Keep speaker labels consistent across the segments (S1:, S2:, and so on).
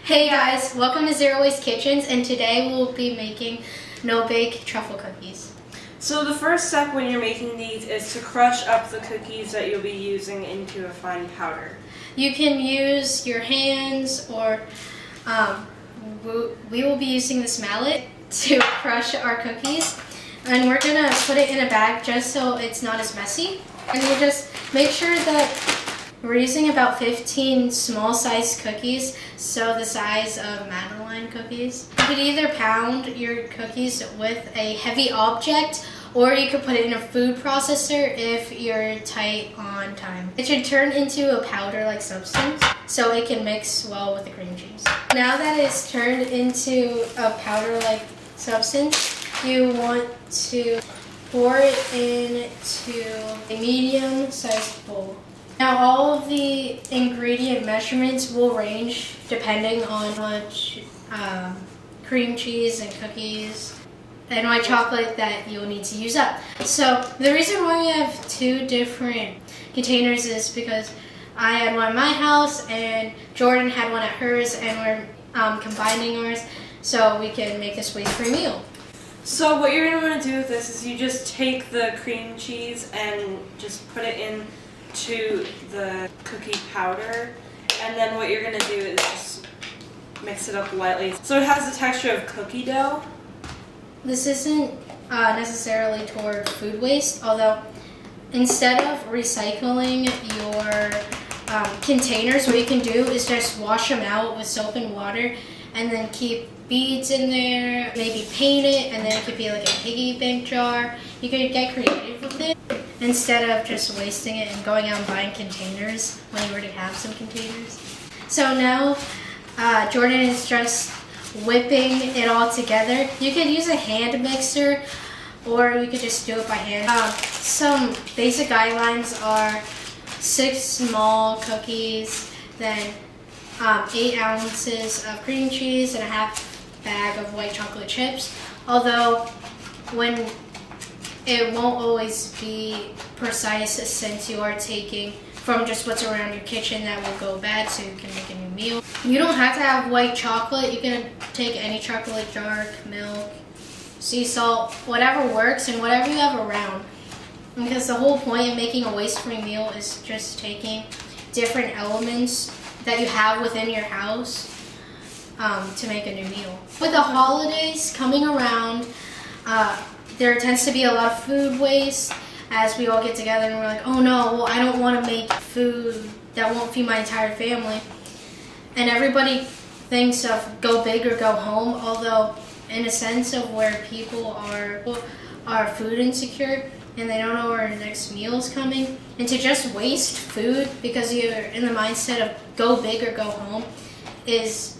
S1: Hey guys, welcome to Zero Waste Kitchens, and today we'll be making no-bake truffle cookies.
S2: So the first step when you're making these is to crush up the cookies that you'll be using into a fine powder.
S1: You can use your hands, or we will be using this mallet to crush our cookies. And we're gonna put it in a bag just so it's not as messy. And we'll just make sure that we're using about 15 small-sized cookies, so the size of Madeleine cookies. You could either pound your cookies with a heavy object, or you could put it in a food processor if you're tight on time. It should turn into a powder-like substance, so it can mix well with the cream cheese. Now that it's turned into a powder-like substance, you want to pour it into a medium-sized bowl. Now all of the ingredient measurements will range depending on how much cream cheese and cookies and white chocolate that you'll need to use up. So the reason why we have two different containers is because I had one at my house and Jordan had one at hers, and we're combining ours so we can make this waste-free meal.
S2: So what you're going to want to do with this is you just take the cream cheese and just put it in to the cookie powder, and then what you're going to do is just mix it up lightly so it has the texture of cookie dough.
S1: This isn't necessarily toward food waste, although instead of recycling your containers, what you can do is just wash them out with soap and water and then keep beads in there, maybe paint it, and then it could be like a piggy bank jar. You could get creative with it instead of just wasting it and going out and buying containers when you already have some containers. So now Jordan is just whipping it all together. You could use a hand mixer, or you could just do it by hand. Some basic guidelines are 6 small cookies, then 8 ounces of cream cheese, and a half bag of white chocolate chips. Although when it won't always be precise, since you are taking from just what's around your kitchen that will go bad, so you can make a new meal. You don't have to have white chocolate. You can take any chocolate, dark, milk, sea salt, whatever works, and whatever you have around. Because the whole point of making a waste-free meal is just taking different elements that you have within your house to make a new meal. With the holidays coming around, there tends to be a lot of food waste as we all get together and we're like, oh no, well, I don't want to make food that won't feed my entire family. And everybody thinks of go big or go home, although in a sense of where people are food insecure and they don't know where their next meal is coming. And to just waste food because you're in the mindset of go big or go home is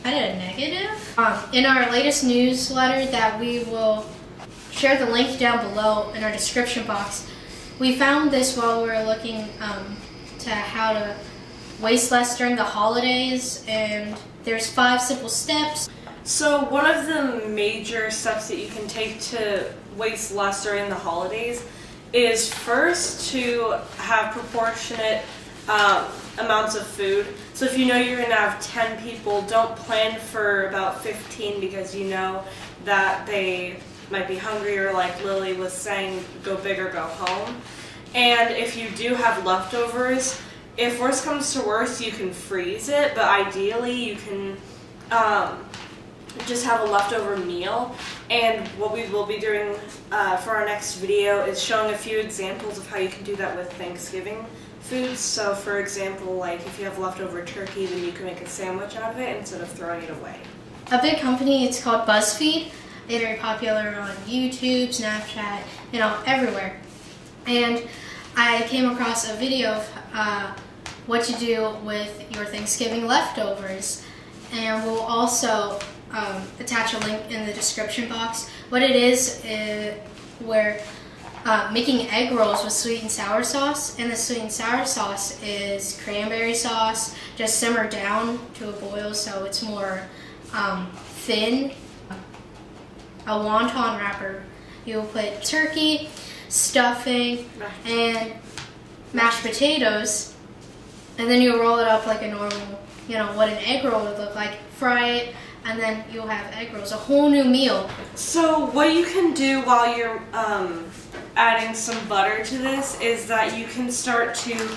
S1: kind of negative. In our latest newsletter that we will share the link down below in our description box, we found this while we were looking to how to waste less during the holidays, and there's 5 simple steps.
S2: So one of the major steps that you can take to waste less during the holidays is first to have proportionate amounts of food. So if you know you're going to have 10 people, don't plan for about 15 because you know that they might be hungry, or like Lily was saying, go big or go home. And if you do have leftovers, if worst comes to worst, you can freeze it, but ideally you can just have a leftover meal. And what we will be doing for our next video is showing a few examples of how you can do that with Thanksgiving foods. So for example, like if you have leftover turkey, then you can make a sandwich out of it instead of throwing it away. a
S1: big company, it's called BuzzFeed. They're very popular on YouTube, Snapchat, everywhere. And I came across a video of what to do with your Thanksgiving leftovers. And we'll also attach a link in the description box. What it is, we're making egg rolls with sweet and sour sauce. And the sweet and sour sauce is cranberry sauce, just simmered down to a boil so it's more thin. A wonton wrapper. You'll put turkey, stuffing, and mashed potatoes, and then you roll it up like a normal, what an egg roll would look like. Fry it, and then you'll have egg rolls, a whole new meal.
S2: So what you can do while you're adding some butter to this is that you can start to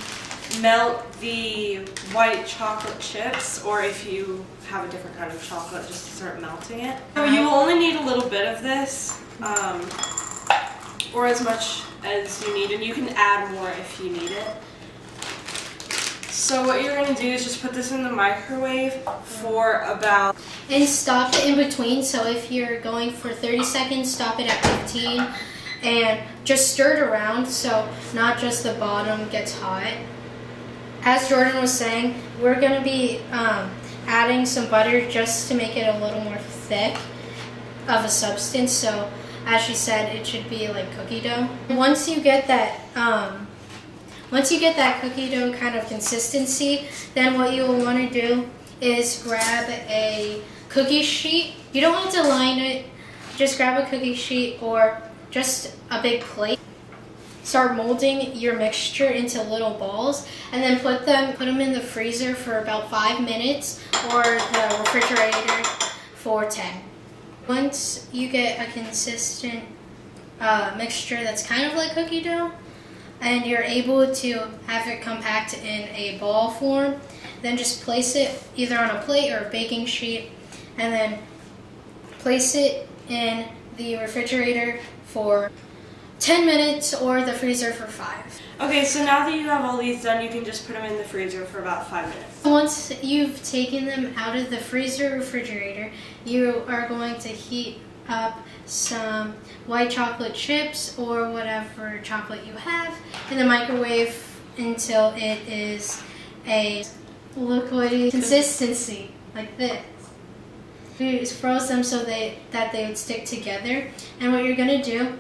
S2: melt the white chocolate chips, or if you have a different kind of chocolate, just start melting it. So you will only need a little bit of this, or as much as you need, and you can add more if you need it. So what you're going to do is just put this in the microwave for about...
S1: And stop it in between, so if you're going for 30 seconds, stop it at 15, and just stir it around so not just the bottom gets hot. As Jordan was saying, we're going to be adding some butter just to make it a little more thick of a substance. So as she said, it should be like cookie dough. Once you get that cookie dough kind of consistency, then what you will want to do is grab a cookie sheet. You don't have to line it, just grab a cookie sheet or just a big plate. Start molding your mixture into little balls, and then put them in the freezer for about 5 minutes, or the refrigerator for 10. Once you get a consistent mixture that's kind of like cookie dough, and you're able to have it compact in a ball form, then just place it either on a plate or a baking sheet, and then place it in the refrigerator for 10 minutes or the freezer for 5.
S2: Okay, so now that you have all these done, you can just put them in the freezer for about 5 minutes.
S1: Once you've taken them out of the freezer or refrigerator, you are going to heat up some white chocolate chips or whatever chocolate you have in the microwave until it is a liquidy consistency, like this. You just froze them so that they would stick together, and what you're going to do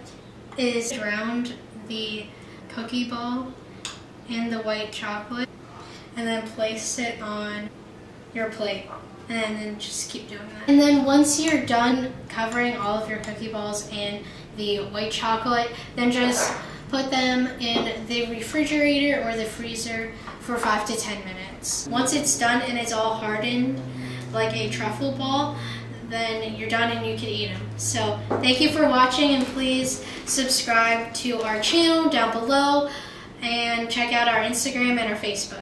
S1: is drown the cookie ball in the white chocolate and then place it on your plate, and then just keep doing that. And then once you're done covering all of your cookie balls in the white chocolate, then just put them in the refrigerator or the freezer for 5 to 10 minutes. Once it's done and it's all hardened like a truffle ball, then you're done and you can eat them. So thank you for watching, and please subscribe to our channel down below and check out our Instagram and our Facebook.